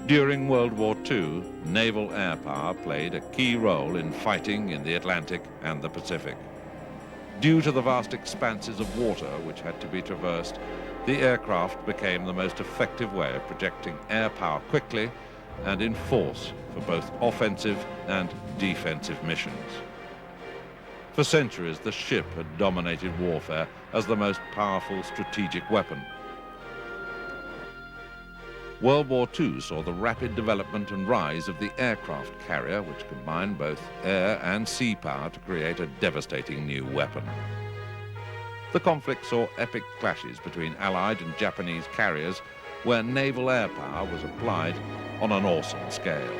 During World War II, naval air power played a key role in fighting in the Atlantic and the Pacific. Due to the vast expanses of water which had to be traversed, the aircraft became the most effective way of projecting air power quickly and in force for both offensive and defensive missions. For centuries, the ship had dominated warfare as the most powerful strategic weapon. World War II saw the rapid development and rise of the aircraft carrier, which combined both air and sea power to create a devastating new weapon. The conflict saw epic clashes between Allied and Japanese carriers, where naval air power was applied on an awesome scale.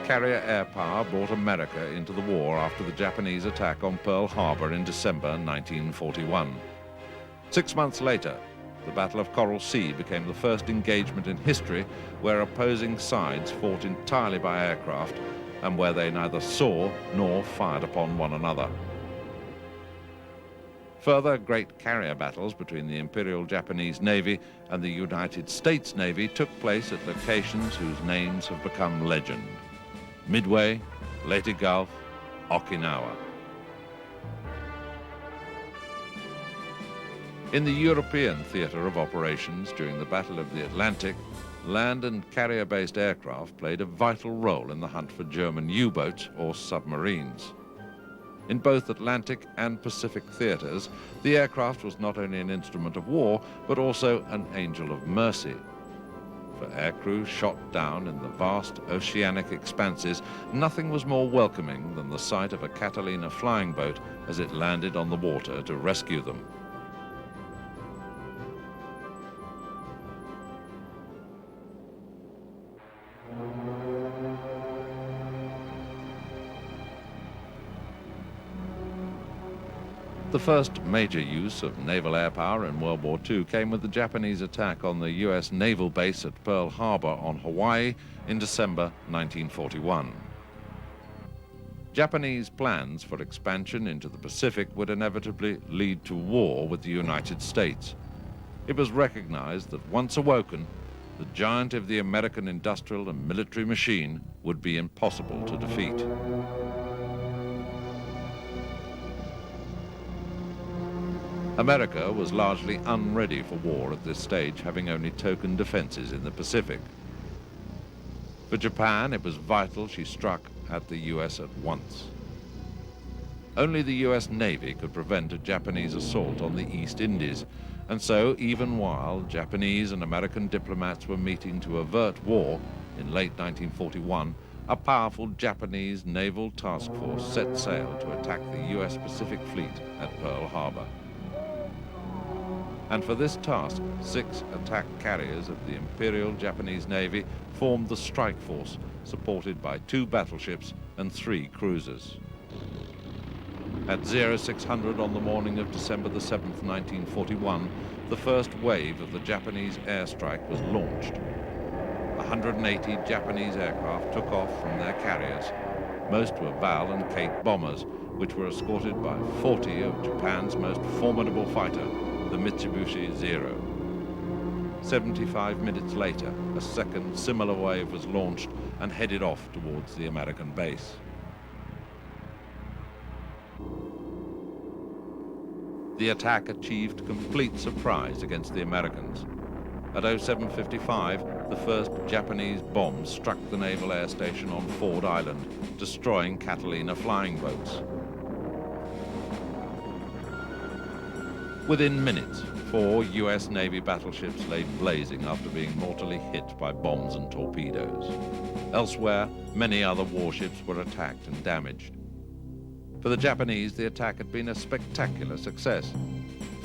Carrier air power brought America into the war after the Japanese attack on Pearl Harbor in December 1941. 6 months later, the Battle of Coral Sea became the first engagement in history where opposing sides fought entirely by aircraft and where they neither saw nor fired upon one another. Further great carrier battles between the Imperial Japanese Navy and the United States Navy took place at locations whose names have become legend: Midway, Leyte Gulf, Okinawa. In the European theatre of operations during the Battle of the Atlantic, land and carrier-based aircraft played a vital role in the hunt for German U-boats or submarines. In both Atlantic and Pacific theatres, the aircraft was not only an instrument of war, but also an angel of mercy. For aircrew shot down in the vast oceanic expanses, nothing was more welcoming than the sight of a Catalina flying boat as it landed on the water to rescue them. The first major use of naval air power in World War II came with the Japanese attack on the US naval base at Pearl Harbor on Hawaii in December 1941. Japanese plans for expansion into the Pacific would inevitably lead to war with the United States. It was recognized that once awoken, the giant of the American industrial and military machine would be impossible to defeat. America was largely unready for war at this stage, having only token defenses in the Pacific. For Japan, it was vital she struck at the US at once. Only the US Navy could prevent a Japanese assault on the East Indies, and so even while Japanese and American diplomats were meeting to avert war in late 1941, a powerful Japanese naval task force set sail to attack the US Pacific Fleet at Pearl Harbor. And for this task, 6 attack carriers of the Imperial Japanese Navy formed the strike force, supported by 2 battleships and 3 cruisers. At 0600 on the morning of December the 7th, 1941, the first wave of the Japanese airstrike was launched. 180 Japanese aircraft took off from their carriers. Most were Val and Kate bombers, which were escorted by 40 of Japan's most formidable fighter, the Mitsubishi Zero. 75 minutes later, a second similar wave was launched and headed off towards the American base. The attack achieved complete surprise against the Americans. At 07:55, the first Japanese bombs struck the naval air station on Ford Island, destroying Catalina flying boats. Within minutes, 4 US Navy battleships lay blazing after being mortally hit by bombs and torpedoes. Elsewhere, many other warships were attacked and damaged. For the Japanese, the attack had been a spectacular success.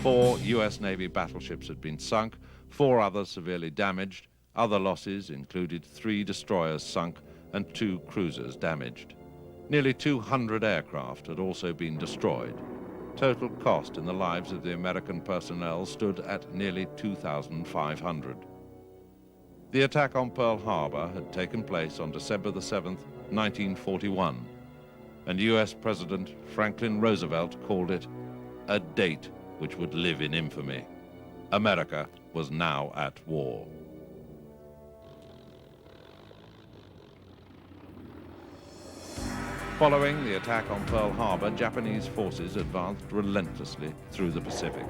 4 US Navy battleships had been sunk, 4 others severely damaged. Other losses included 3 destroyers sunk and 2 cruisers damaged. Nearly 200 aircraft had also been destroyed. Total cost in the lives of the American personnel stood at nearly 2,500. The attack on Pearl Harbor had taken place on December the 7th, 1941, and US President Franklin Roosevelt called it a date which would live in infamy. America was now at war. Following the attack on Pearl Harbor, Japanese forces advanced relentlessly through the Pacific.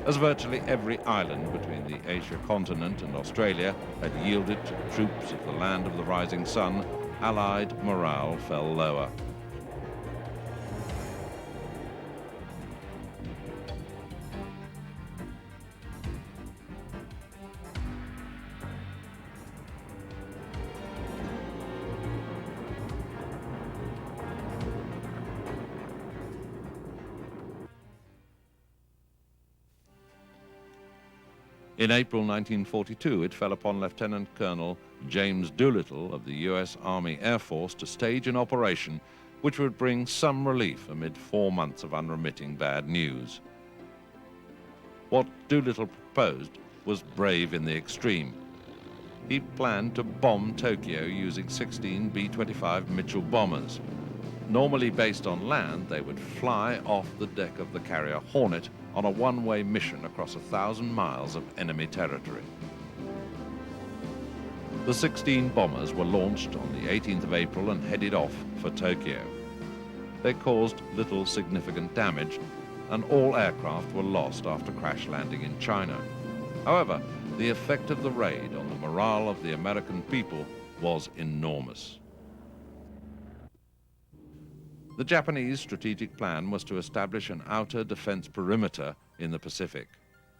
As virtually every island between the Asia continent and Australia had yielded to troops of the land of the rising sun, Allied morale fell lower. In April 1942, it fell upon Lieutenant Colonel James Doolittle of the U.S. Army Air Force to stage an operation which would bring some relief amid 4 months of unremitting bad news. What Doolittle proposed was brave in the extreme. He planned to bomb Tokyo using 16 B-25 Mitchell bombers. Normally based on land, they would fly off the deck of the carrier Hornet on a one-way mission across 1,000 miles of enemy territory. The 16 bombers were launched on the 18th of April and headed off for Tokyo. They caused little significant damage, and all aircraft were lost after crash landing in China. However, the effect of the raid on the morale of the American people was enormous. The Japanese strategic plan was to establish an outer defense perimeter in the Pacific.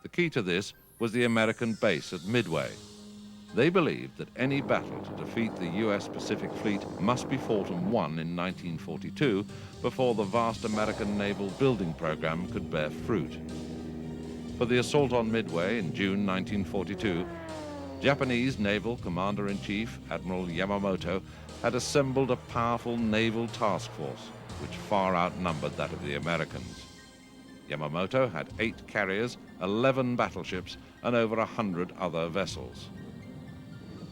The key to this was the American base at Midway. They believed that any battle to defeat the US Pacific Fleet must be fought and won in 1942 before the vast American naval building program could bear fruit. For the assault on Midway in June 1942, Japanese Naval Commander-in-Chief Admiral Yamamoto had assembled a powerful naval task force which far outnumbered that of the Americans. Yamamoto had 8 carriers, 11 battleships, and over 100 other vessels.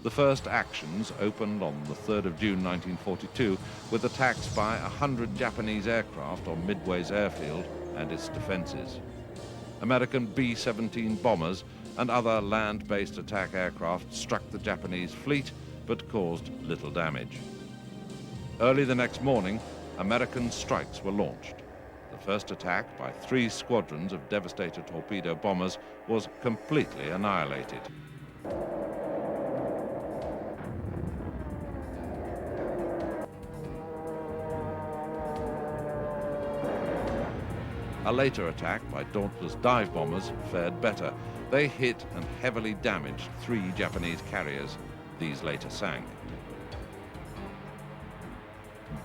The first actions opened on the 3rd of June 1942 with attacks by 100 Japanese aircraft on Midway's airfield and its defenses. American B-17 bombers and other land-based attack aircraft struck the Japanese fleet but caused little damage. Early the next morning, American strikes were launched. The first attack by 3 squadrons of Devastator torpedo bombers was completely annihilated. A later attack by Dauntless dive bombers fared better. They hit and heavily damaged 3 Japanese carriers. These later sank.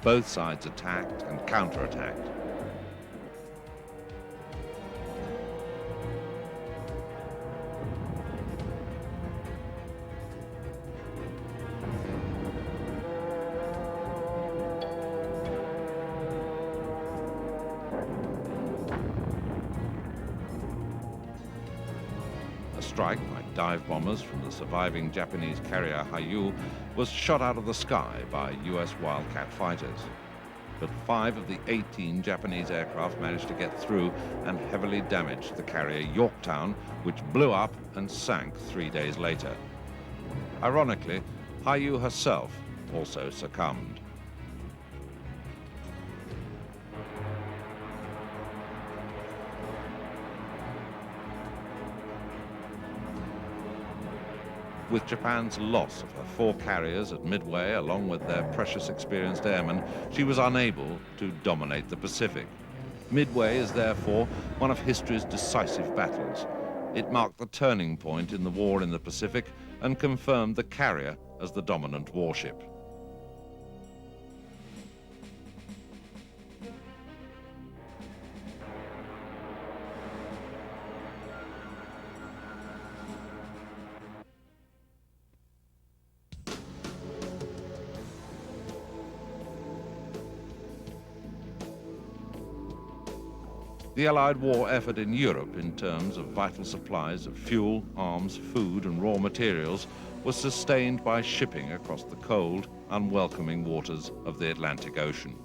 Both sides attacked and counterattacked. A strike by dive bombers from the surviving Japanese carrier Hayu was shot out of the sky by US Wildcat fighters. But 5 of the 18 Japanese aircraft managed to get through and heavily damaged the carrier Yorktown, which blew up and sank 3 days later. Ironically, Hayu herself also succumbed. With Japan's loss of her 4 carriers at Midway, along with their precious experienced airmen, she was unable to dominate the Pacific. Midway is therefore one of history's decisive battles. It marked the turning point in the war in the Pacific and confirmed the carrier as the dominant warship. The Allied war effort in Europe in terms of vital supplies of fuel, arms, food and raw materials was sustained by shipping across the cold, unwelcoming waters of the Atlantic Ocean.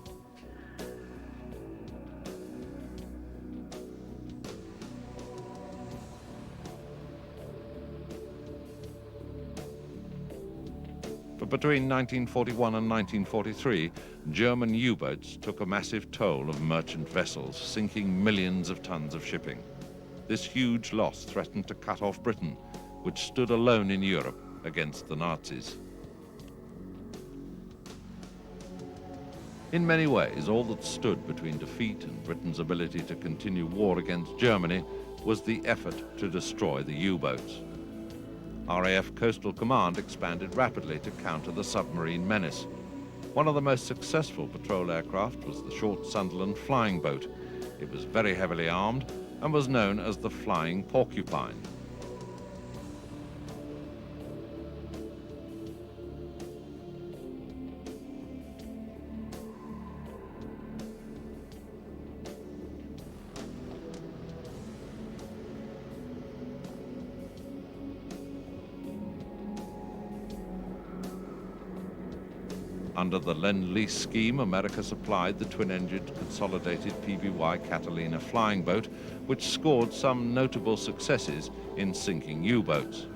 But between 1941 and 1943, German U-boats took a massive toll of merchant vessels, sinking millions of tons of shipping. This huge loss threatened to cut off Britain, which stood alone in Europe against the Nazis. In many ways, all that stood between defeat and Britain's ability to continue war against Germany was the effort to destroy the U-boats. RAF Coastal Command expanded rapidly to counter the submarine menace. One of the most successful patrol aircraft was the short Sunderland flying boat. It was very heavily armed and was known as the Flying Porcupine. Under the Lend-Lease scheme, America supplied the twin-engined consolidated PBY Catalina flying boat, which scored some notable successes in sinking U-boats.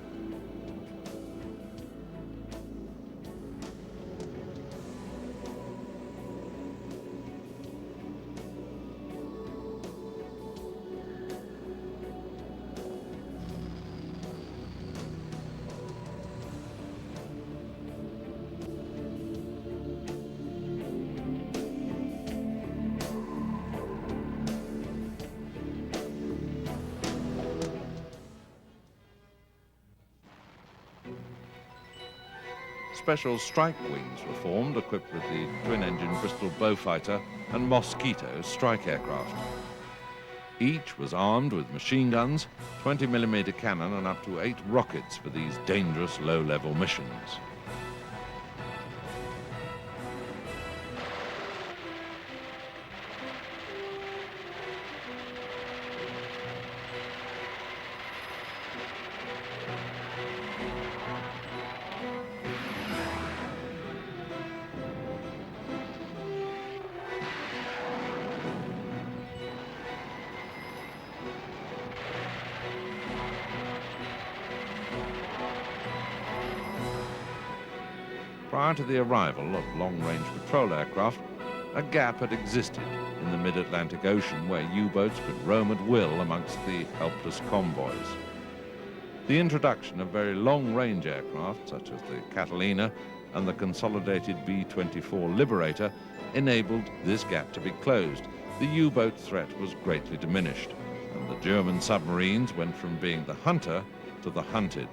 Special strike wings were formed, equipped with the twin-engine Bristol Beaufighter and Mosquito strike aircraft. Each was armed with machine guns, 20mm cannon and up to 8 rockets for these dangerous low-level missions. Prior to the arrival of long-range patrol aircraft, a gap had existed in the mid-Atlantic Ocean where U-boats could roam at will amongst the helpless convoys. The introduction of very long-range aircraft, such as the Catalina and the consolidated B-24 Liberator, enabled this gap to be closed. The U-boat threat was greatly diminished, and the German submarines went from being the hunter to the hunted.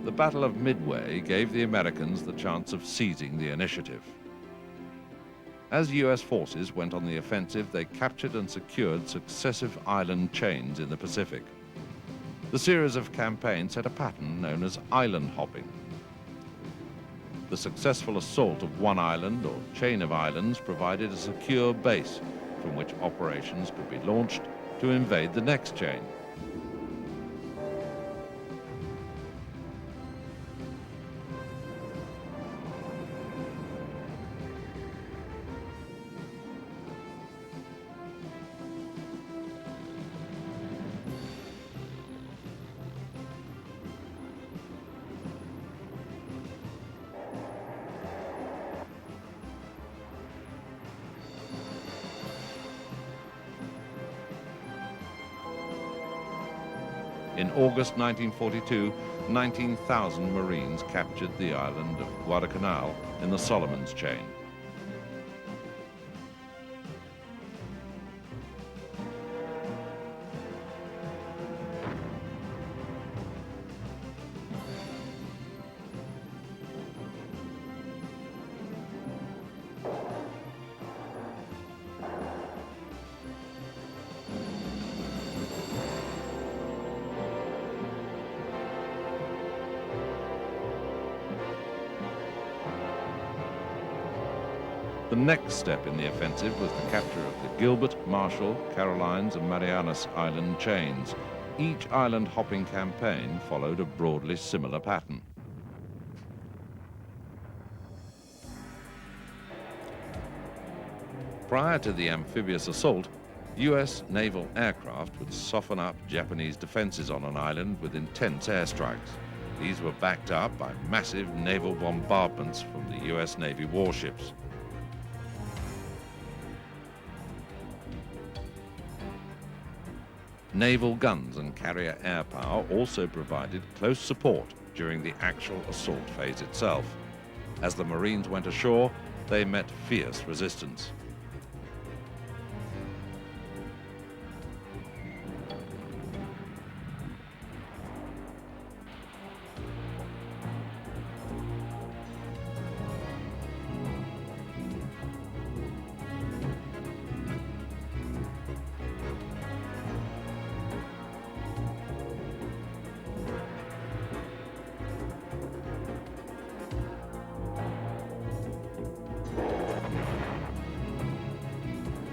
The Battle of Midway gave the Americans the chance of seizing the initiative. As US forces went on the offensive, they captured and secured successive island chains in the Pacific. The series of campaigns set a pattern known as island hopping. The successful assault of one island or chain of islands provided a secure base from which operations could be launched to invade the next chain. In August 1942, 19,000 Marines captured the island of Guadalcanal in the Solomons chain. The next step in the offensive was the capture of the Gilbert, Marshall, Carolines and Marianas Island chains. Each island-hopping campaign followed a broadly similar pattern. Prior to the amphibious assault, US naval aircraft would soften up Japanese defenses on an island with intense airstrikes. These were backed up by massive naval bombardments from the US Navy warships. Naval guns and carrier air power also provided close support during the actual assault phase itself. As the Marines went ashore, they met fierce resistance.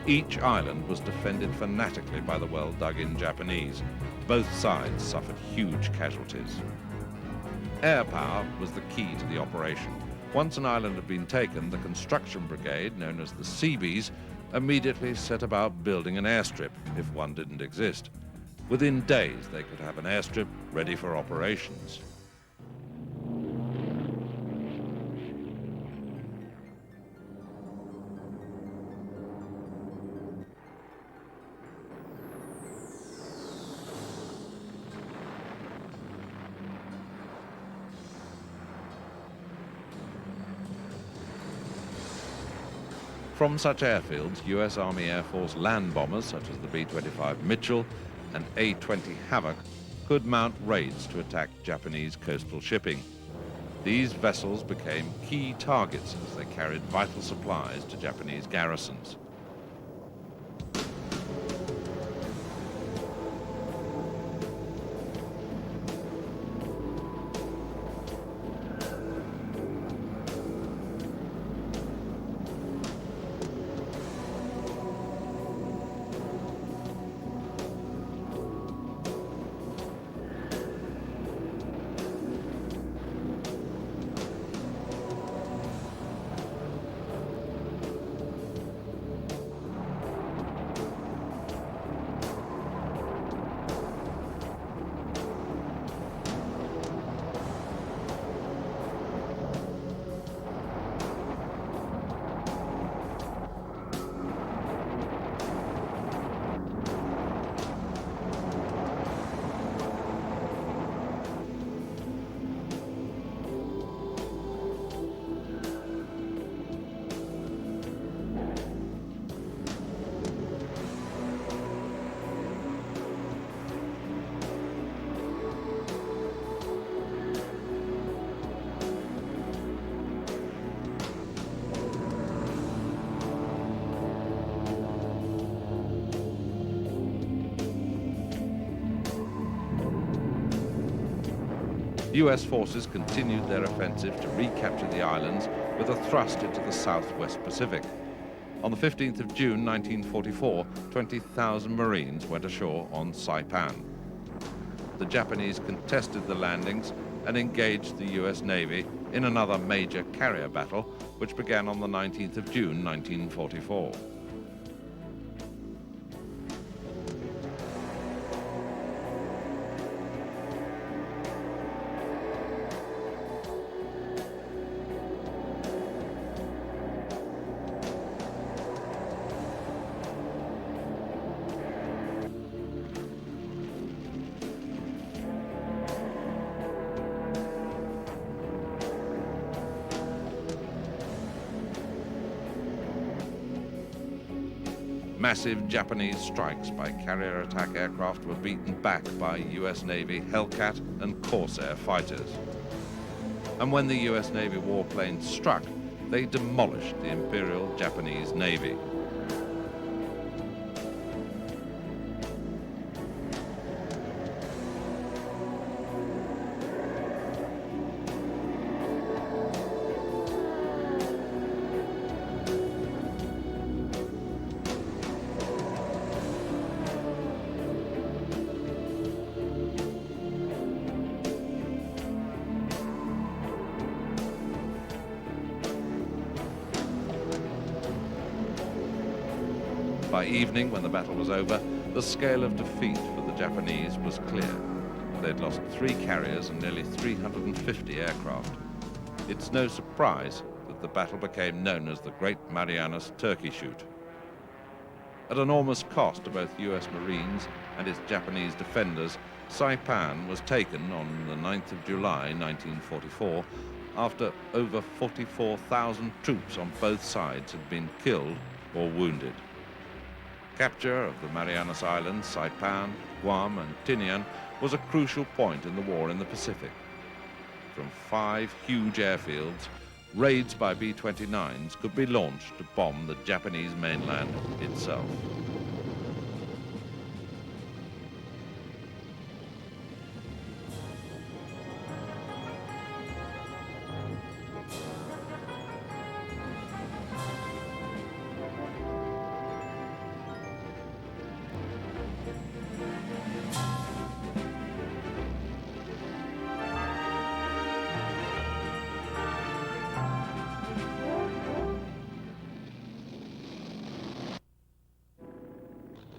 Each island was defended fanatically by the well-dug-in Japanese. Both sides suffered huge casualties. Air power was the key to the operation. Once an island had been taken, the construction brigade, known as the Seabees, immediately set about building an airstrip, if one didn't exist. Within days, they could have an airstrip ready for operations. From such airfields, US Army Air Force land bombers such as the B-25 Mitchell and A-20 Havoc could mount raids to attack Japanese coastal shipping. These vessels became key targets as they carried vital supplies to Japanese garrisons. US forces continued their offensive to recapture the islands with a thrust into the southwest Pacific. On the 15th of June 1944, 20,000 Marines went ashore on Saipan. The Japanese contested the landings and engaged the US Navy in another major carrier battle, which began on the 19th of June 1944. Massive Japanese strikes by carrier attack aircraft were beaten back by US Navy Hellcat and Corsair fighters. And when the US Navy warplanes struck, they demolished the Imperial Japanese Navy. By evening, when the battle was over, the scale of defeat for the Japanese was clear. They'd lost 3 carriers and nearly 350 aircraft. It's no surprise that the battle became known as the Great Marianas Turkey Shoot. At enormous cost to both US Marines and its Japanese defenders, Saipan was taken on the 9th of July 1944 after over 44,000 troops on both sides had been killed or wounded. Capture of the Marianas Islands, Saipan, Guam and Tinian was a crucial point in the war in the Pacific. From 5 huge airfields, raids by B-29s could be launched to bomb the Japanese mainland itself.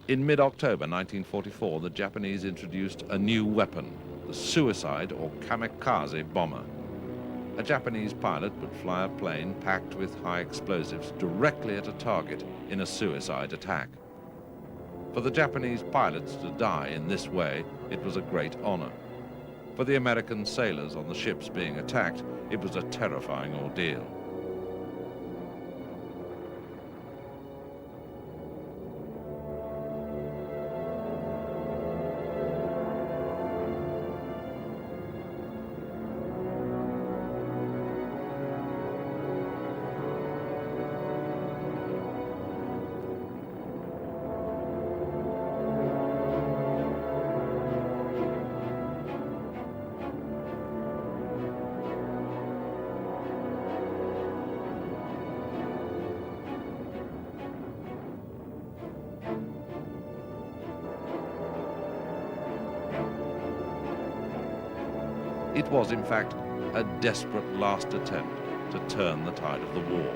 In mid-October 1944, the Japanese introduced a new weapon, the suicide or kamikaze bomber. A Japanese pilot would fly a plane packed with high explosives directly at a target in a suicide attack. For the Japanese pilots to die in this way, it was a great honor. For the American sailors on the ships being attacked, it was a terrifying ordeal. It was, in fact, a desperate last attempt to turn the tide of the war.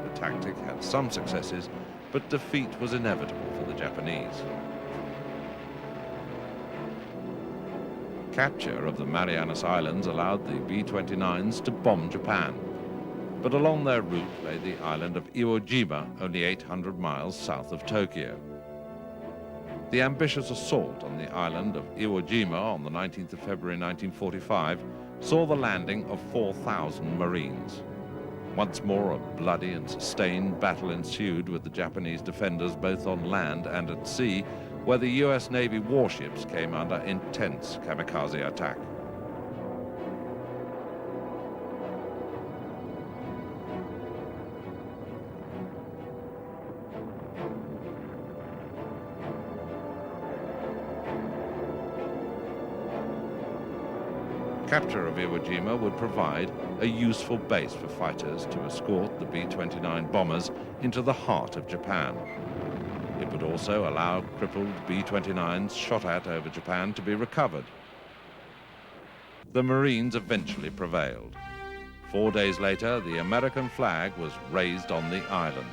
The tactic had some successes, but defeat was inevitable for the Japanese. Capture of the Marianas Islands allowed the B-29s to bomb Japan, but along their route lay the island of Iwo Jima, only 800 miles south of Tokyo. The ambitious assault on the island of Iwo Jima on the 19th of February 1945 saw the landing of 4,000 Marines. Once more, a bloody and sustained battle ensued with the Japanese defenders both on land and at sea, where the US Navy warships came under intense kamikaze attack. Capture of Iwo Jima would provide a useful base for fighters to escort the B-29 bombers into the heart of Japan. It would also allow crippled B-29s shot at over Japan to be recovered. The Marines eventually prevailed. 4 days later, the American flag was raised on the island.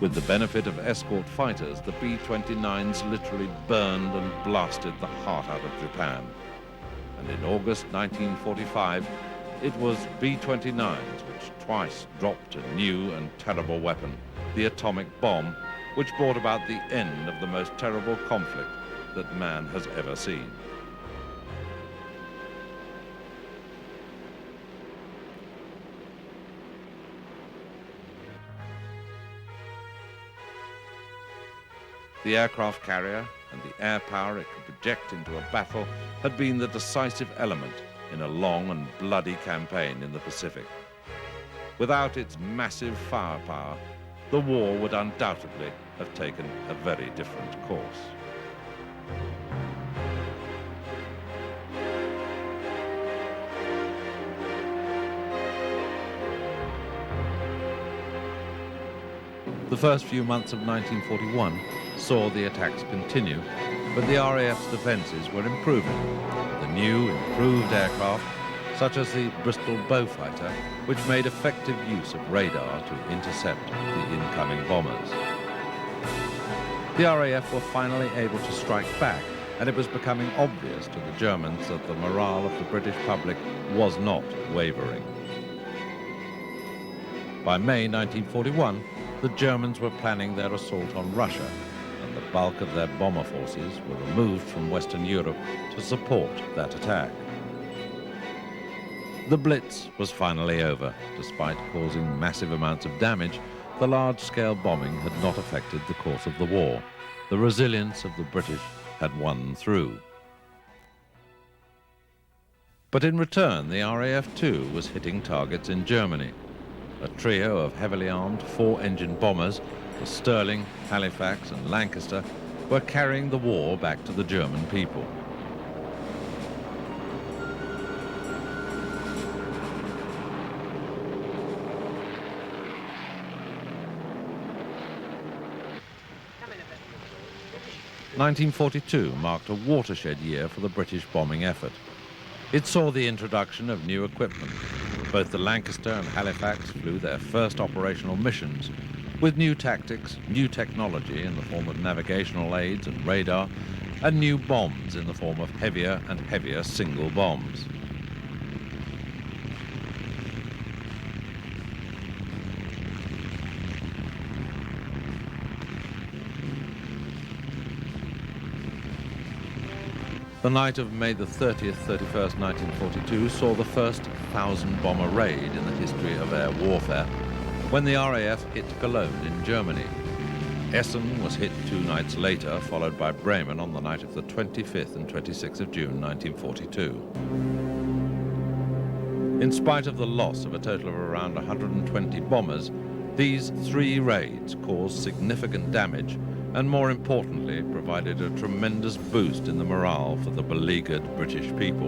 With the benefit of escort fighters, the B-29s literally burned and blasted the heart out of Japan. And in August 1945, it was B-29s which twice dropped a new and terrible weapon, the atomic bomb, which brought about the end of the most terrible conflict that man has ever seen. The aircraft carrier and the air power it could project into a battle had been the decisive element in a long and bloody campaign in the Pacific. Without its massive firepower, the war would undoubtedly have taken a very different course. The first few months of 1941 saw the attacks continue, but the RAF's defences were improving. The new, improved aircraft, such as the Bristol Beaufighter, which made effective use of radar to intercept the incoming bombers. The RAF were finally able to strike back, and it was becoming obvious to the Germans that the morale of the British public was not wavering. By May 1941, the Germans were planning their assault on Russia, and the bulk of their bomber forces were removed from Western Europe to support that attack. The Blitz was finally over. Despite causing massive amounts of damage, the large-scale bombing had not affected the course of the war. The resilience of the British had won through. But in return, the RAF too was hitting targets in Germany. A trio of heavily armed four-engine bombers, the Stirling, Halifax and Lancaster, were carrying the war back to the German people. "1942 marked a watershed year for the British bombing effort. It saw the introduction of new equipment. Both the Lancaster and Halifax flew their first operational missions with new tactics, new technology in the form of navigational aids and radar, and new bombs in the form of heavier and heavier single bombs. The night of May the 30th, 31st, 1942 saw the first 1,000-bomber raid in the history of air warfare, when the RAF hit Cologne in Germany. Essen was hit 2 nights later, followed by Bremen on the night of the 25th and 26th of June, 1942. In spite of the loss of a total of around 120 bombers, these 3 raids caused significant damage and, more importantly, provided a tremendous boost in the morale for the beleaguered British people.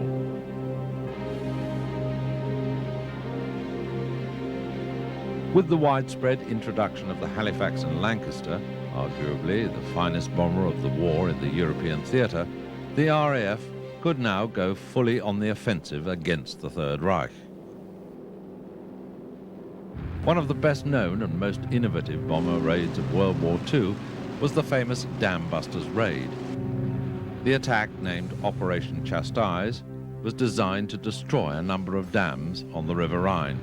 With the widespread introduction of the Halifax and Lancaster, arguably the finest bomber of the war in the European theatre, the RAF could now go fully on the offensive against the Third Reich. One of the best known and most innovative bomber raids of World War II was the famous Dam Busters raid. The attack, named Operation Chastise, was designed to destroy a number of dams on the River Rhine.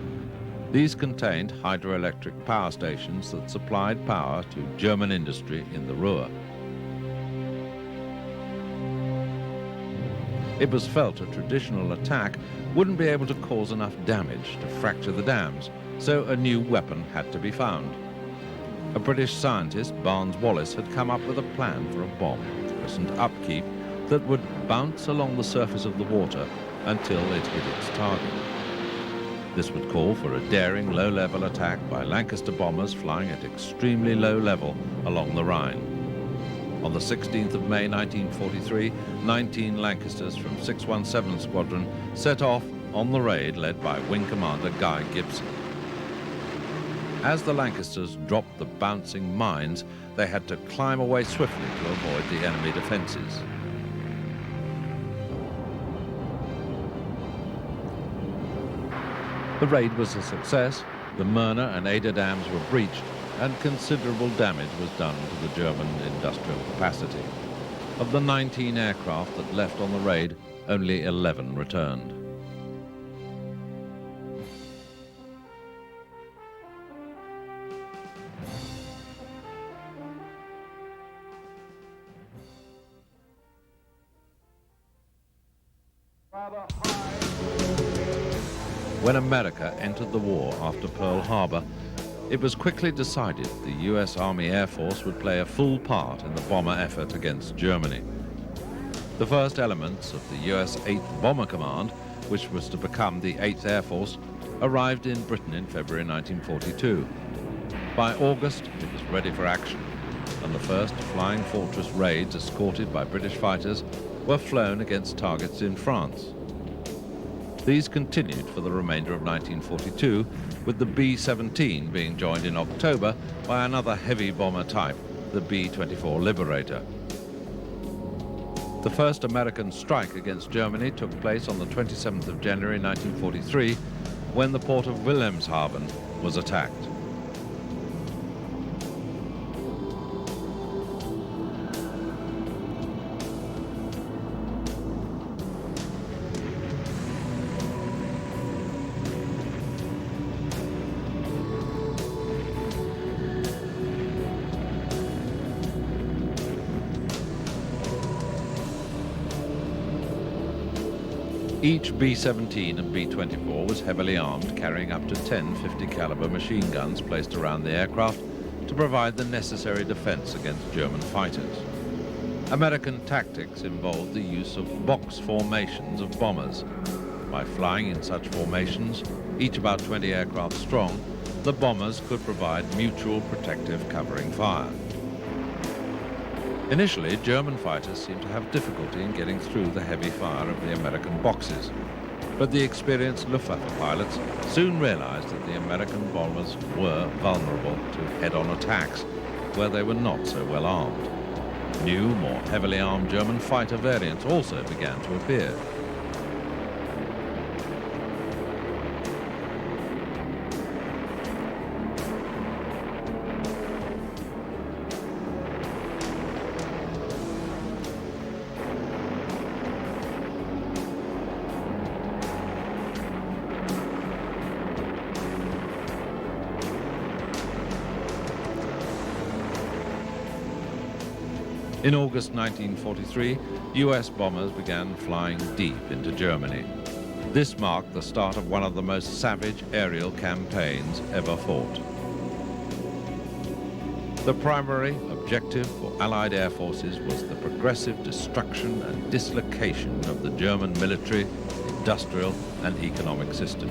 These contained hydroelectric power stations that supplied power to German industry in the Ruhr. It was felt a traditional attack wouldn't be able to cause enough damage to fracture the dams, so a new weapon had to be found. A British scientist, Barnes Wallis, had come up with a plan for a bomb, christened Upkeep, that would bounce along the surface of the water until it hit its target. This would call for a daring low-level attack by Lancaster bombers flying at extremely low level along the Rhine. On the 16th of May 1943, 19 Lancasters from 617 Squadron set off on the raid led by Wing Commander Guy Gibson. As the Lancasters dropped the bouncing mines, they had to climb away swiftly to avoid the enemy defences. The raid was a success. The Möhne and Ada dams were breached, and considerable damage was done to the German industrial capacity. Of the 19 aircraft that left on the raid, only 11 returned. When America entered the war after Pearl Harbor, it was quickly decided the US Army Air Force would play a full part in the bomber effort against Germany. The first elements of the US 8th Bomber Command, which was to become the 8th Air Force, arrived in Britain in February 1942. By August, it was ready for action, and the first Flying Fortress raids, escorted by British fighters, were flown against targets in France. These continued for the remainder of 1942, with the B-17 being joined in October by another heavy bomber type, the B-24 Liberator. The first American strike against Germany took place on the 27th of January 1943, when the port of Wilhelmshaven was attacked. Each B-17 and B-24 was heavily armed, carrying up to 10 50 caliber machine guns placed around the aircraft to provide the necessary defense against German fighters. American tactics involved the use of box formations of bombers. By flying in such formations, each about 20 aircraft strong, the bombers could provide mutual protective covering fire. Initially, German fighters seemed to have difficulty in getting through the heavy fire of the American boxes, but the experienced Luftwaffe pilots soon realized that the American bombers were vulnerable to head-on attacks where they were not so well armed. New, more heavily armed German fighter variants also began to appear. In August 1943, US bombers began flying deep into Germany. This marked the start of one of the most savage aerial campaigns ever fought. The primary objective for Allied air forces was the progressive destruction and dislocation of the German military, industrial, and economic system.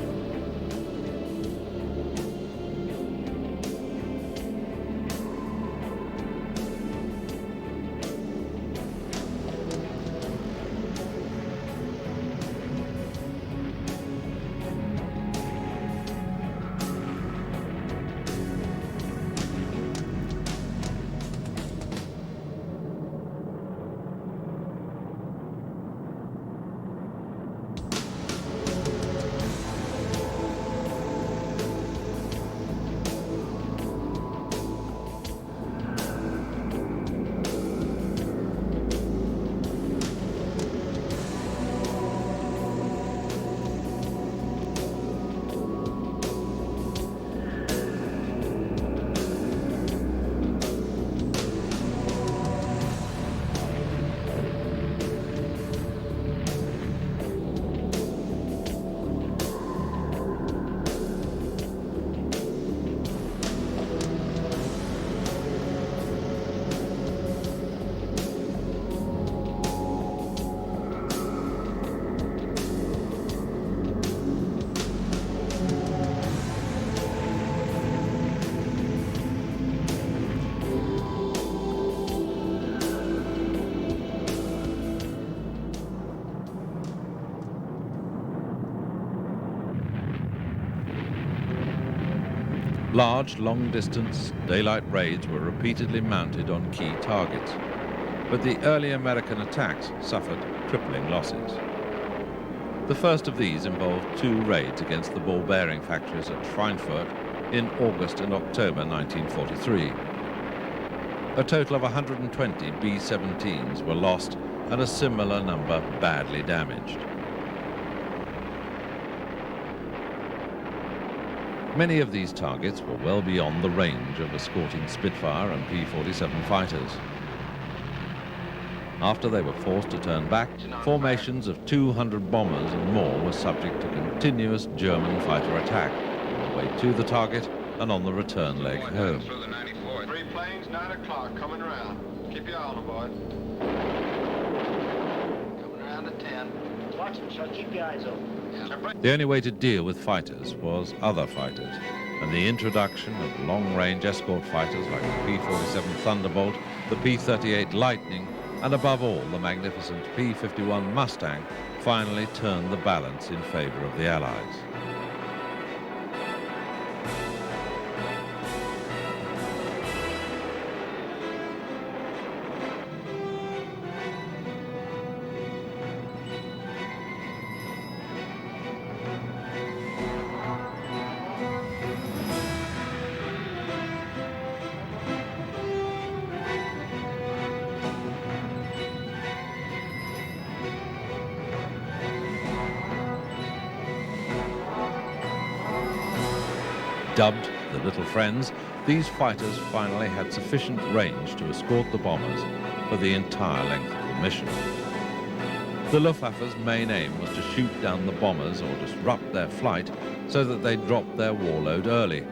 Large, long-distance daylight raids were repeatedly mounted on key targets, but the early American attacks suffered crippling losses. The first of these involved 2 raids against the ball bearing factories at Schweinfurt in August and October 1943. A total of 120 B-17s were lost and a similar number badly damaged. Many of these targets were well beyond the range of escorting Spitfire and P-47 fighters. After they were forced to turn back, formations of 200 bombers and more were subject to continuous German fighter attack, on the way to the target and on the return leg home. 3 planes, 9 o'clock, coming around. Keep your eye on them, boy. Coming around at 10. Watch them, son. Keep your eyes open. The only way to deal with fighters was other fighters, and the introduction of long-range escort fighters like the P-47 Thunderbolt, the P-38 Lightning, And above all, the magnificent P-51 Mustang finally turned the balance in favor of the Allies. Dubbed the Little Friends, these fighters finally had sufficient range to escort the bombers for the entire length of the mission. The Luftwaffe's main aim was to shoot down the bombers or disrupt their flight so that they dropped their warload early.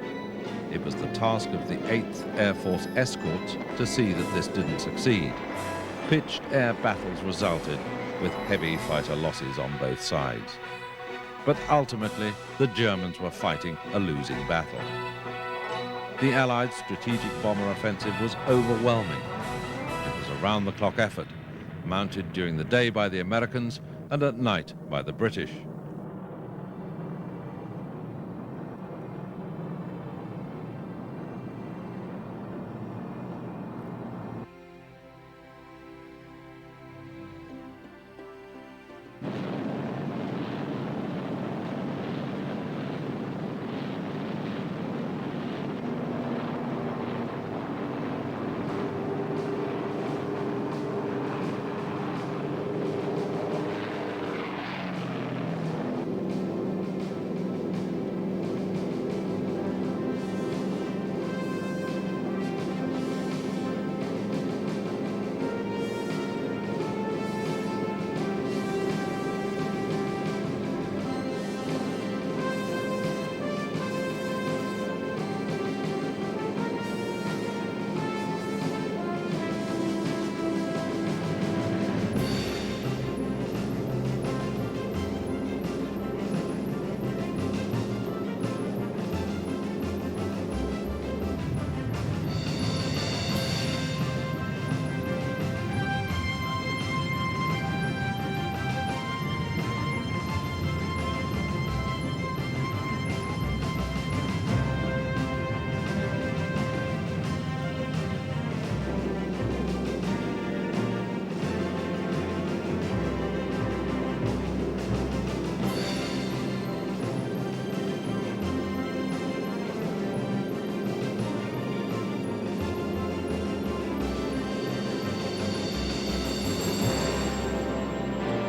It was the task of the 8th Air Force escorts to see that this didn't succeed. Pitched air battles resulted, with heavy fighter losses on both sides. But ultimately, the Germans were fighting a losing battle. The Allied strategic bomber offensive was overwhelming. It was a round-the-clock effort, mounted during the day by the Americans and at night by the British.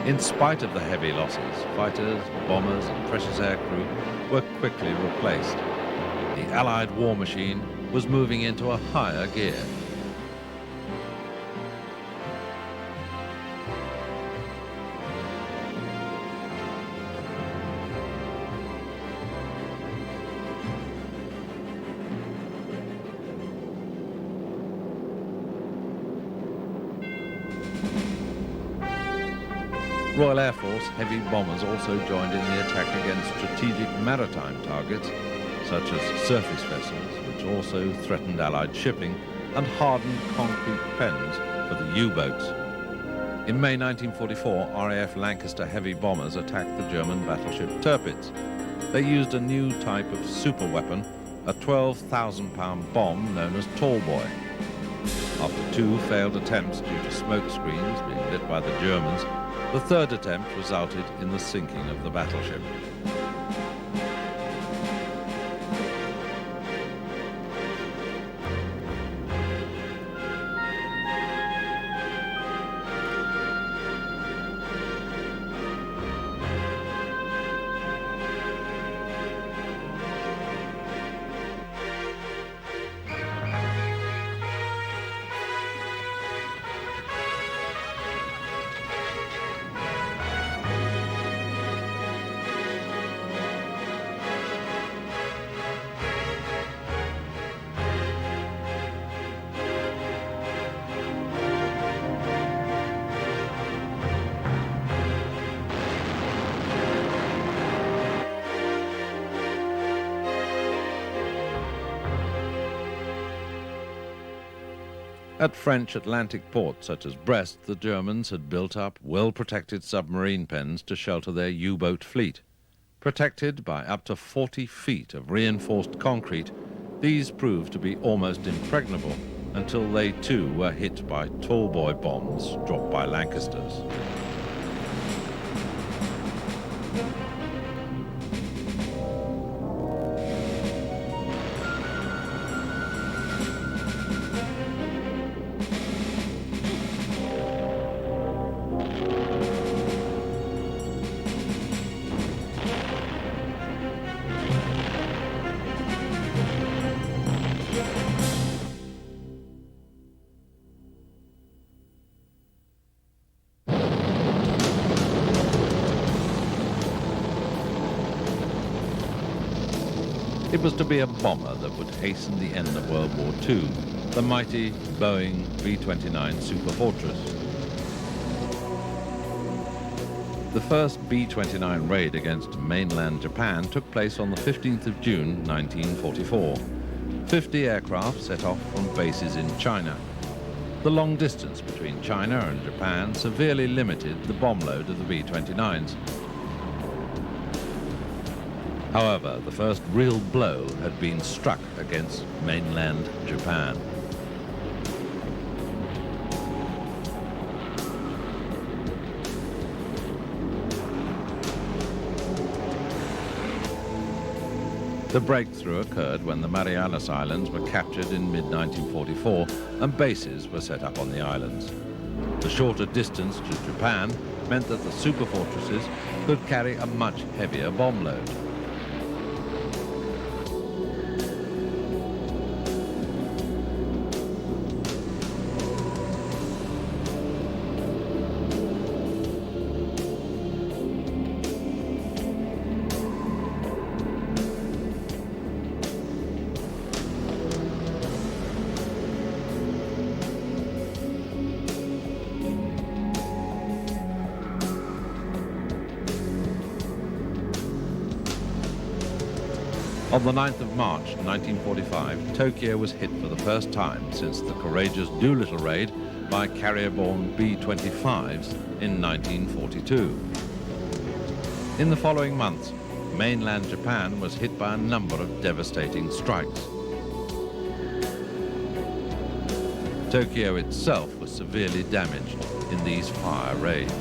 In spite of the heavy losses, fighters, bombers and precious aircrew were quickly replaced. The Allied war machine was moving into a higher gear. Royal Air Force heavy bombers also joined in the attack against strategic maritime targets, such as surface vessels, which also threatened Allied shipping, and hardened concrete pens for the U-boats. In May 1944, RAF Lancaster heavy bombers attacked the German battleship Tirpitz. They used a new type of superweapon, a 12,000-pound bomb known as Tall Boy. After two failed attempts due to smoke screens being lit by the Germans, the third attempt resulted in the sinking of the battleship. At French Atlantic ports such as Brest, the Germans had built up well-protected submarine pens to shelter their U-boat fleet. Protected by up to 40 feet of reinforced concrete, these proved to be almost impregnable until they too were hit by tall-boy bombs dropped by Lancasters. It was to be a bomber that would hasten the end of World War II, the mighty Boeing B-29 Superfortress. The first B-29 raid against mainland Japan took place on the 15th of June 1944. 50 aircraft set off from bases in China. The long distance between China and Japan severely limited the bomb load of the B-29s. However, the first real blow had been struck against mainland Japan. The breakthrough occurred when the Marianas Islands were captured in mid-1944 and bases were set up on the islands. The shorter distance to Japan meant that the superfortresses could carry a much heavier bomb load. On the 9th of March 1945, Tokyo was hit for the first time since the courageous Doolittle raid by carrier-borne B-25s in 1942. In the following months, mainland Japan was hit by a number of devastating strikes. Tokyo itself was severely damaged in these fire raids.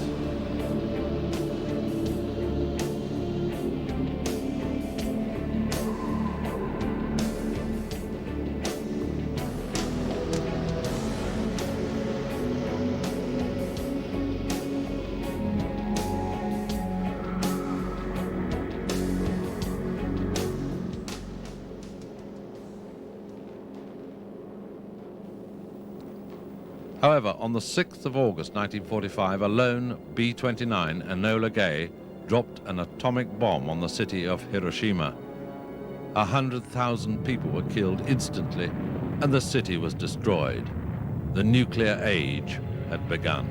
However, on the 6th of August 1945, a lone B-29 Enola Gay dropped an atomic bomb on the city of Hiroshima. 100,000 people were killed instantly, and the city was destroyed. The nuclear age had begun.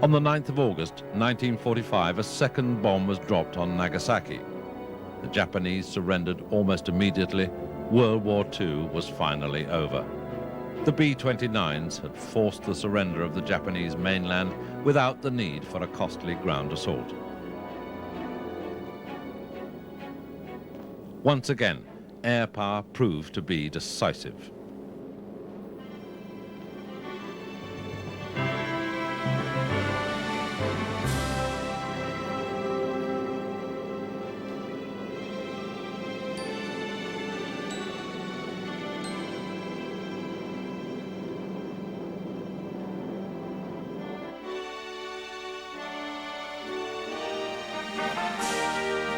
On the 9th of August 1945, a second bomb was dropped on Nagasaki. The Japanese surrendered almost immediately. World War II was finally over. The B-29s had forced the surrender of the Japanese mainland without the need for a costly ground assault. Once again, air power proved to be decisive.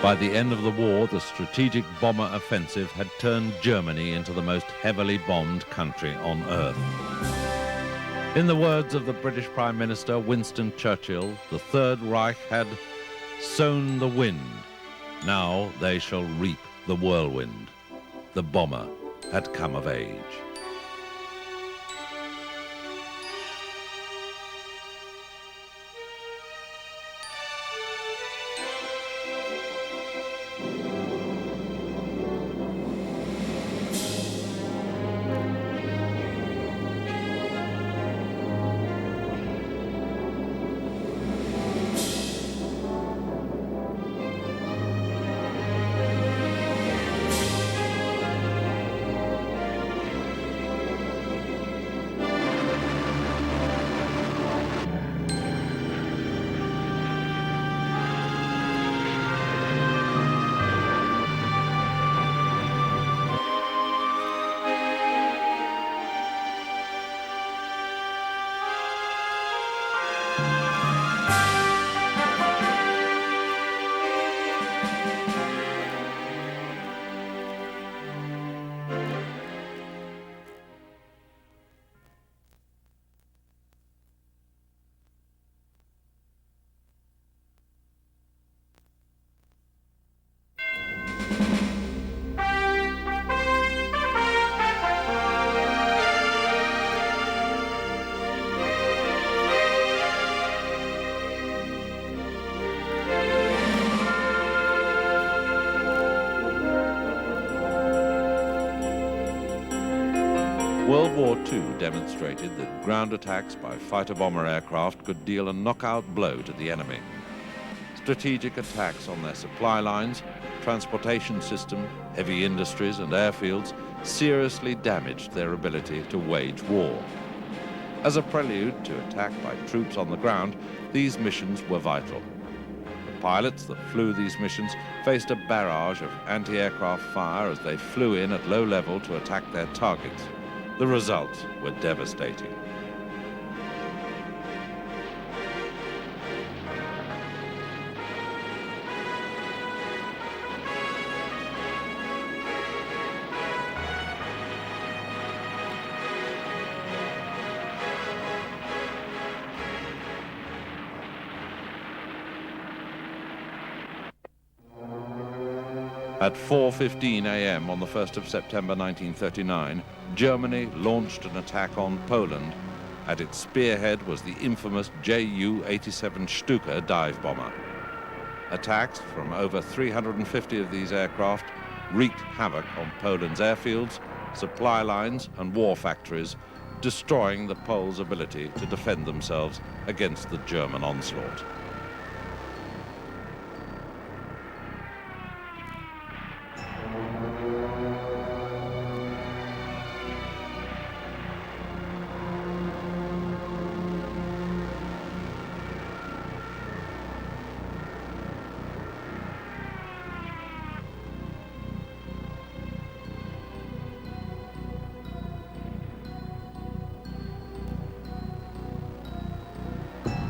By the end of the war, the strategic bomber offensive had turned Germany into the most heavily bombed country on Earth. In the words of the British Prime Minister Winston Churchill, the Third Reich had sown the wind. Now they shall reap the whirlwind. the bomber had come of age. World War II demonstrated that ground attacks by fighter-bomber aircraft could deal a knockout blow to the enemy. Strategic attacks on their supply lines, transportation system, heavy industries and airfields seriously damaged their ability to wage war. As a prelude to attack by troops on the ground, these missions were vital. The pilots that flew these missions faced a barrage of anti-aircraft fire as they flew in at low level to attack their targets. The results were devastating. At 4:15 a.m. on the 1st of September 1939, Germany launched an attack on Poland. At its spearhead was the infamous Ju-87 Stuka dive bomber. Attacks from over 350 of these aircraft wreaked havoc on Poland's airfields, supply lines and war factories, destroying the Poles' ability to defend themselves against the German onslaught.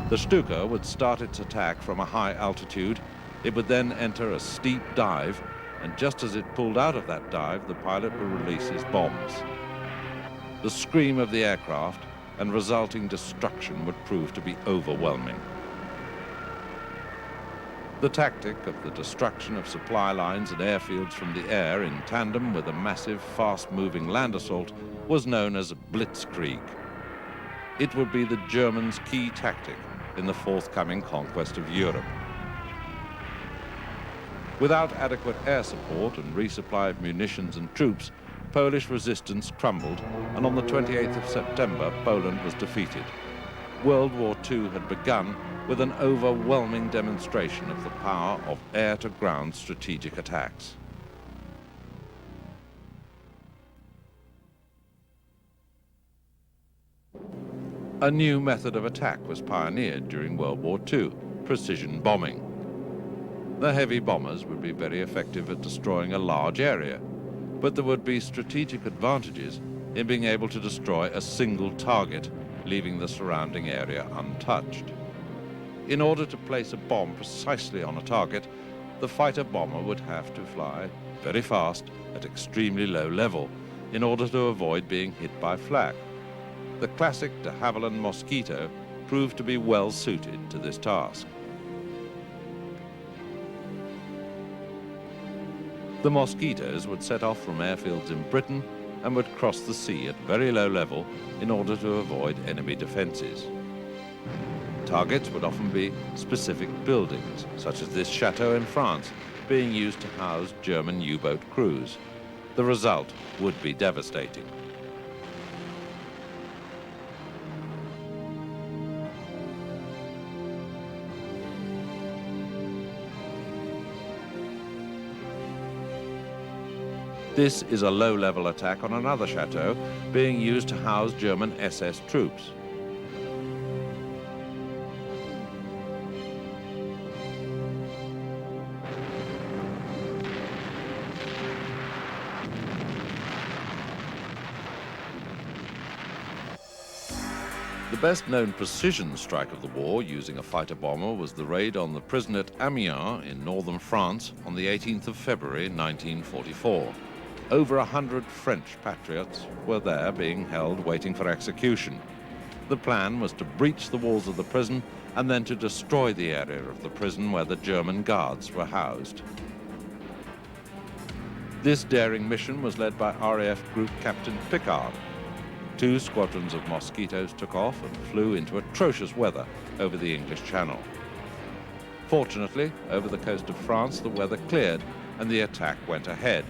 The Stuka would start its attack from a high altitude. It would then enter a steep dive, and just as it pulled out of that dive, the pilot would release his bombs. The scream of the aircraft and resulting destruction would prove to be overwhelming. The tactic of the destruction of supply lines and airfields from the air in tandem with a massive, fast-moving land assault was known as blitzkrieg. It would be the Germans' key tactic in the forthcoming conquest of Europe. Without adequate air support and resupply of munitions and troops, Polish resistance crumbled, and on the 28th of September, Poland was defeated. World War II had begun with an overwhelming demonstration of the power of air-to-ground strategic attacks. A new method of attack was pioneered during World War II, precision bombing. The heavy bombers would be very effective at destroying a large area, but there would be strategic advantages in being able to destroy a single target, leaving the surrounding area untouched. In order to place a bomb precisely on a target, the fighter bomber would have to fly very fast at extremely low level in order to avoid being hit by flak. The classic de Havilland Mosquito proved to be well suited to this task. The Mosquitoes would set off from airfields in Britain and would cross the sea at very low level in order to avoid enemy defences. Targets would often be specific buildings, such as this chateau in France, being used to house German U-boat crews. The result would be devastating. This is a low-level attack on another chateau being used to house German SS troops. The best-known precision strike of the war using a fighter bomber was the raid on the prison at Amiens in northern France on the 18th of February 1944. Over 100 French patriots were there being held waiting for execution. The plan was to breach the walls of the prison and then to destroy the area of the prison where the German guards were housed. This daring mission was led by RAF Group Captain Picard. 2 squadrons of Mosquitoes took off and flew into atrocious weather over the English Channel. Fortunately, over the coast of France, the weather cleared and the attack went ahead.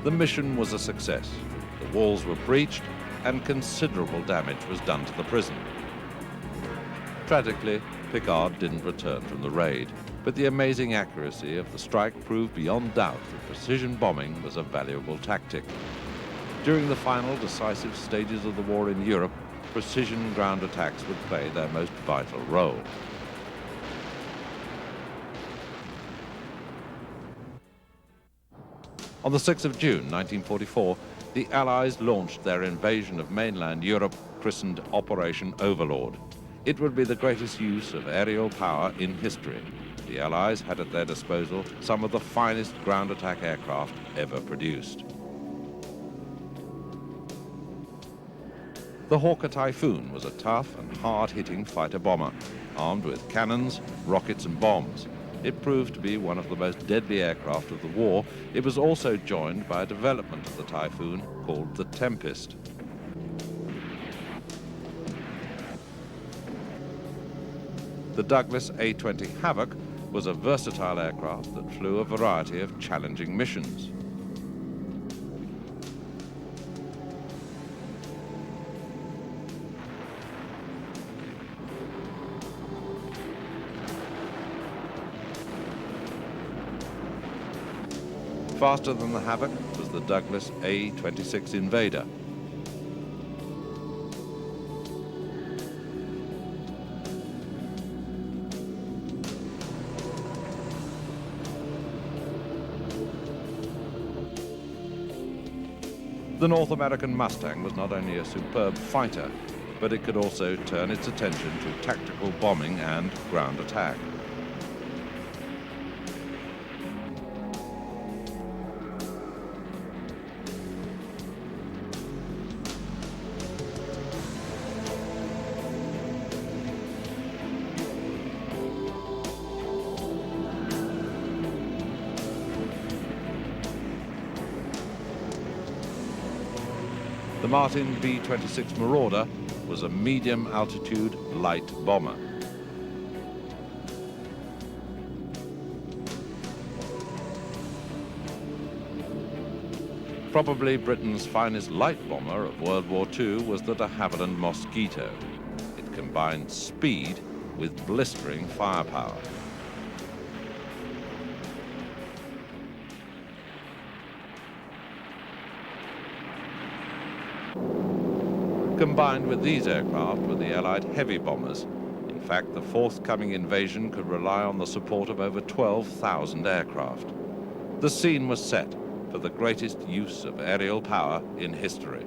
The mission was a success. The walls were breached and considerable damage was done to the prison. Tragically, Picard didn't return from the raid, but the amazing accuracy of the strike proved beyond doubt that precision bombing was a valuable tactic. During the final decisive stages of the war in Europe, precision ground attacks would play their most vital role. On the 6th of June 1944, the Allies launched their invasion of mainland Europe, christened Operation Overlord. It would be the greatest use of aerial power in history. The Allies had at their disposal some of the finest ground attack aircraft ever produced. The Hawker Typhoon was a tough and hard-hitting fighter bomber, armed with cannons, rockets and bombs. It proved to be one of the most deadly aircraft of the war. It was also joined by a development of the Typhoon called the Tempest. The Douglas A-20 Havoc was a versatile aircraft that flew a variety of challenging missions. Faster than the Havoc was the Douglas A-26 Invader. The North American Mustang was not only a superb fighter, but it could also turn its attention to tactical bombing and ground attack. The Martin B-26 Marauder was a medium-altitude light bomber. Probably Britain's finest light bomber of World War II was the de Havilland Mosquito. It combined speed with blistering firepower. Combined with these aircraft were the Allied heavy bombers. In fact, the forthcoming invasion could rely on the support of over 12,000 aircraft. The scene was set for the greatest use of aerial power in history.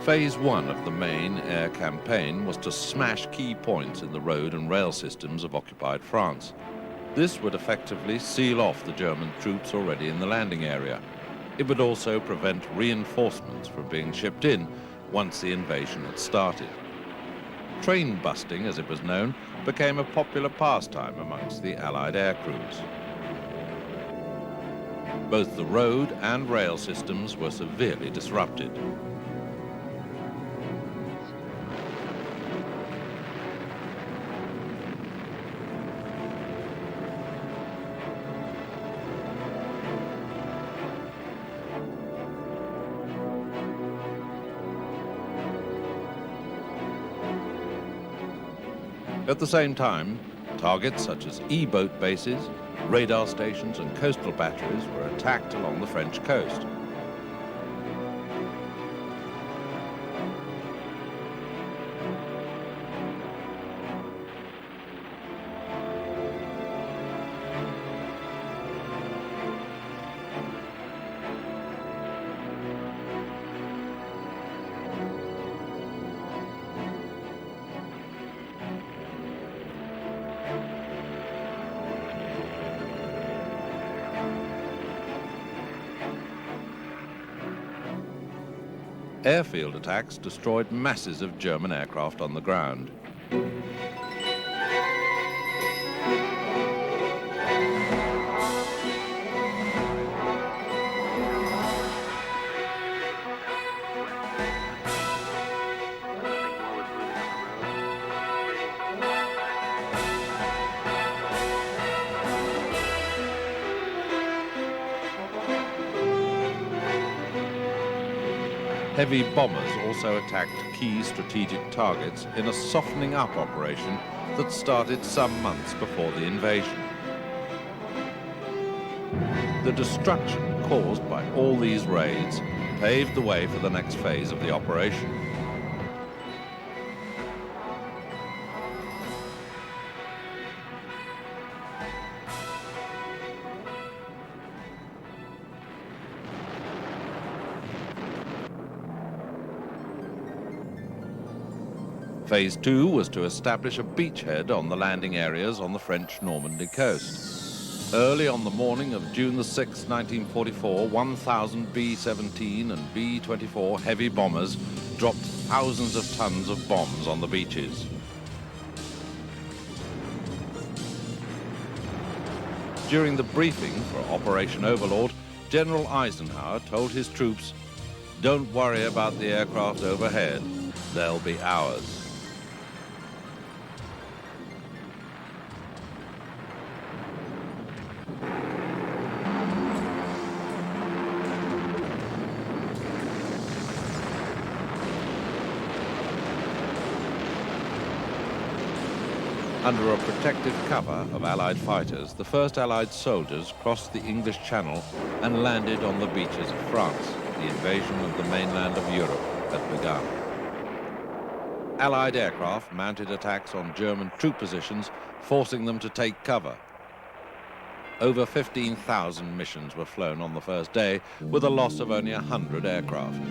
Phase 1 of the main air campaign was to smash key points in the road and rail systems of occupied France. This would effectively seal off the German troops already in the landing area. It would also prevent reinforcements from being shipped in once the invasion had started. Train busting, as it was known, became a popular pastime amongst the Allied air crews. Both the road and rail systems were severely disrupted. At the same time, targets such as E-boat bases, radar stations and coastal batteries were attacked along the French coast. Airfield attacks destroyed masses of German aircraft on the ground. Heavy bombers also attacked key strategic targets in a softening up operation that started some months before the invasion. The destruction caused by all these raids paved the way for the next phase of the operation. Phase 2 was to establish a beachhead on the landing areas on the French Normandy coast. Early on the morning of June 6, 1944, 1,000 B-17 and B-24 heavy bombers dropped thousands of tons of bombs on the beaches. During the briefing for Operation Overlord, General Eisenhower told his troops, "Don't worry about the aircraft overhead, they'll be ours." Under a protective cover of Allied fighters, the first Allied soldiers crossed the English Channel and landed on the beaches of France. The invasion of the mainland of Europe had begun. Allied aircraft mounted attacks on German troop positions, forcing them to take cover. Over 15,000 missions were flown on the first day, with a loss of only 100 aircraft.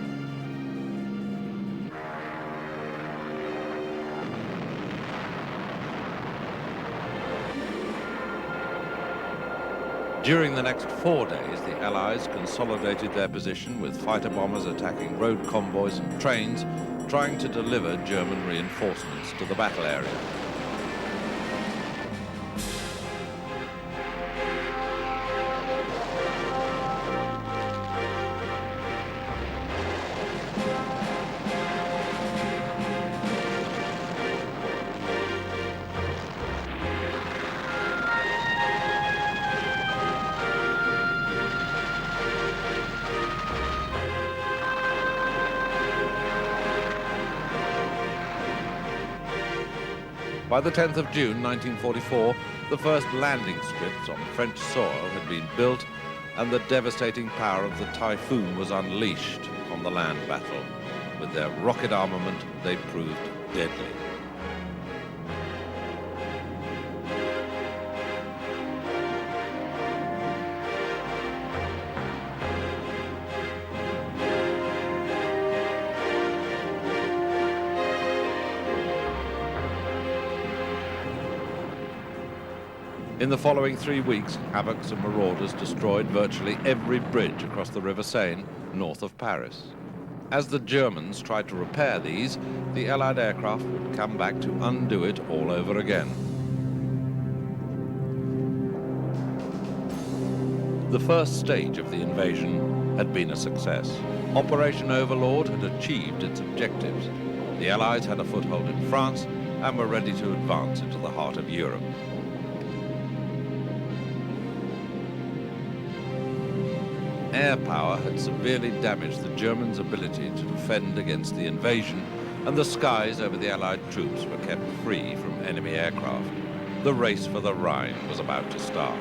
During the next 4 days, the Allies consolidated their position with fighter bombers attacking road convoys and trains, trying to deliver German reinforcements to the battle area. By the 10th of June 1944, the first landing strips on French soil had been built and the devastating power of the Typhoon was unleashed on the land battle. With their rocket armament, they proved deadly. In the following 3 weeks, havocs and marauders destroyed virtually every bridge across the River Seine north of Paris. As the Germans tried to repair these, the Allied aircraft would come back to undo it all over again. The first stage of the invasion had been a success. Operation Overlord had achieved its objectives. The Allies had a foothold in France and were ready to advance into the heart of Europe. Air power had severely damaged the Germans' ability to defend against the invasion, and the skies over the Allied troops were kept free from enemy aircraft. The race for the Rhine was about to start.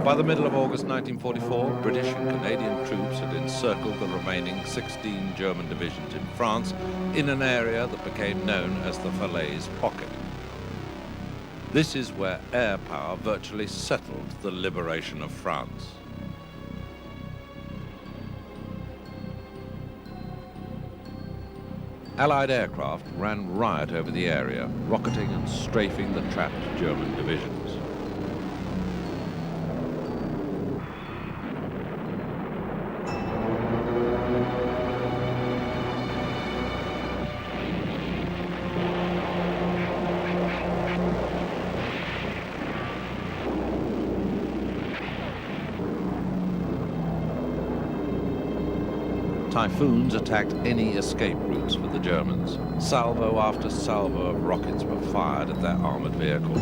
By the middle of August 1944, British and Canadian troops had encircled the remaining 16 German divisions in France in an area that became known as the Falaise Pocket. This is where air power virtually settled the liberation of France. Allied aircraft ran riot over the area, rocketing and strafing the trapped German divisions. Typhoons attacked any escape routes for the Germans. Salvo after salvo of rockets were fired at their armored vehicles.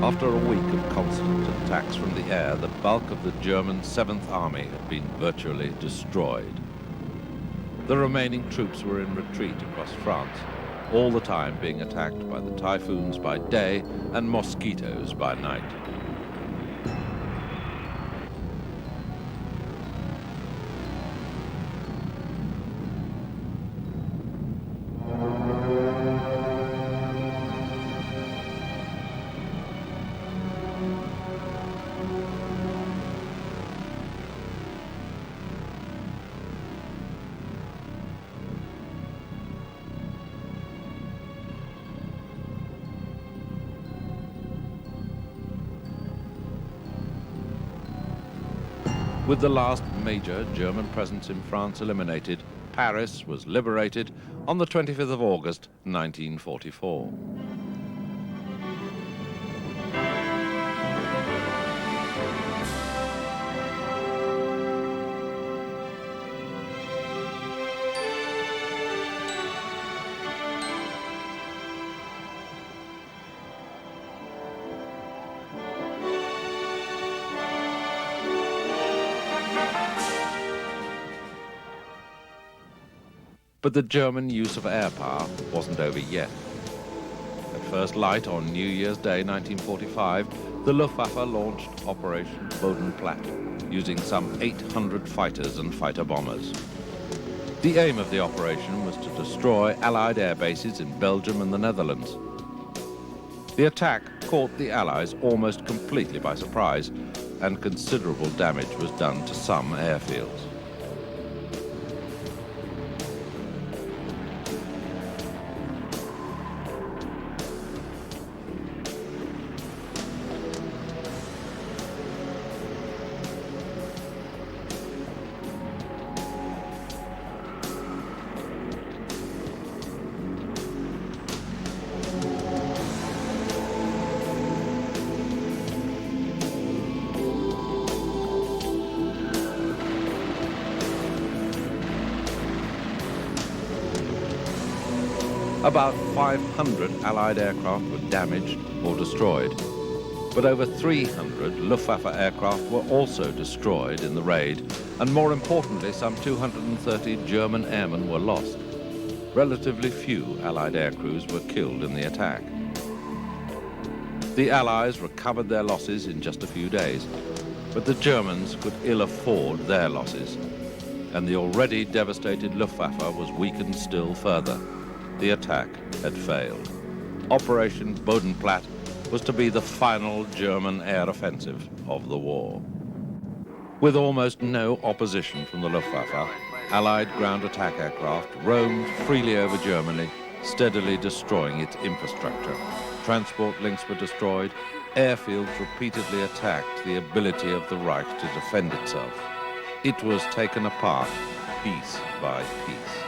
After a week of constant attacks from the air, the bulk of the German 7th Army had been virtually destroyed. The remaining troops were in retreat across France, all the time being attacked by the typhoons by day and mosquitoes by night. With the last major German presence in France eliminated, Paris was liberated on the 25th of August, 1944. But the German use of air power wasn't over yet. At first light on New Year's Day 1945, the Luftwaffe launched Operation Bodenplatte, using some 800 fighters and fighter bombers. The aim of the operation was to destroy Allied air bases in Belgium and the Netherlands. The attack caught the Allies almost completely by surprise, and considerable damage was done to some airfields. About 500 Allied aircraft were damaged or destroyed, but over 300 Luftwaffe aircraft were also destroyed in the raid, and more importantly, some 230 German airmen were lost. Relatively few Allied aircrews were killed in the attack. The Allies recovered their losses in just a few days, but the Germans could ill afford their losses, and the already devastated Luftwaffe was weakened still further. The attack had failed. Operation Bodenplatte was to be the final German air offensive of the war. With almost no opposition from the Luftwaffe, Allied ground attack aircraft roamed freely over Germany, steadily destroying its infrastructure. Transport links were destroyed, airfields repeatedly attacked the ability of the Reich to defend itself. It was taken apart piece by piece.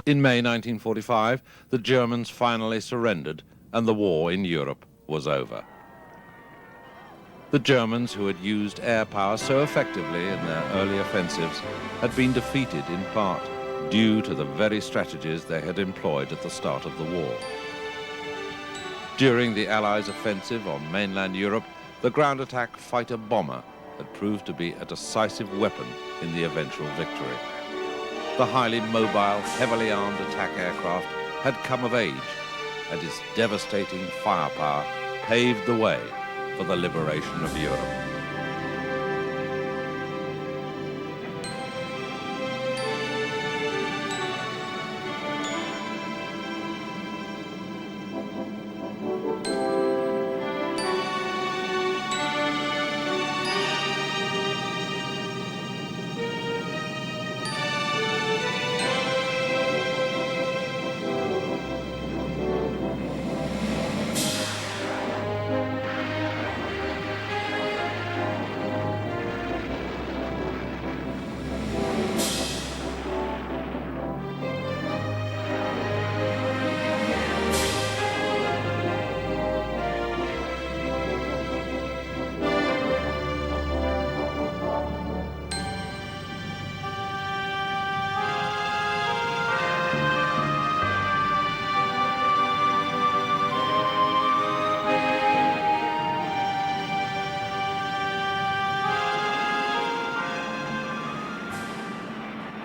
In May 1945, the Germans finally surrendered and the war in Europe was over. The Germans, who had used air power so effectively in their early offensives, had been defeated in part due to the very strategies they had employed at the start of the war. During the Allies' offensive on mainland Europe, the ground attack fighter bomber had proved to be a decisive weapon in the eventual victory. The highly mobile, heavily armed attack aircraft had come of age, and its devastating firepower paved the way for the liberation of Europe.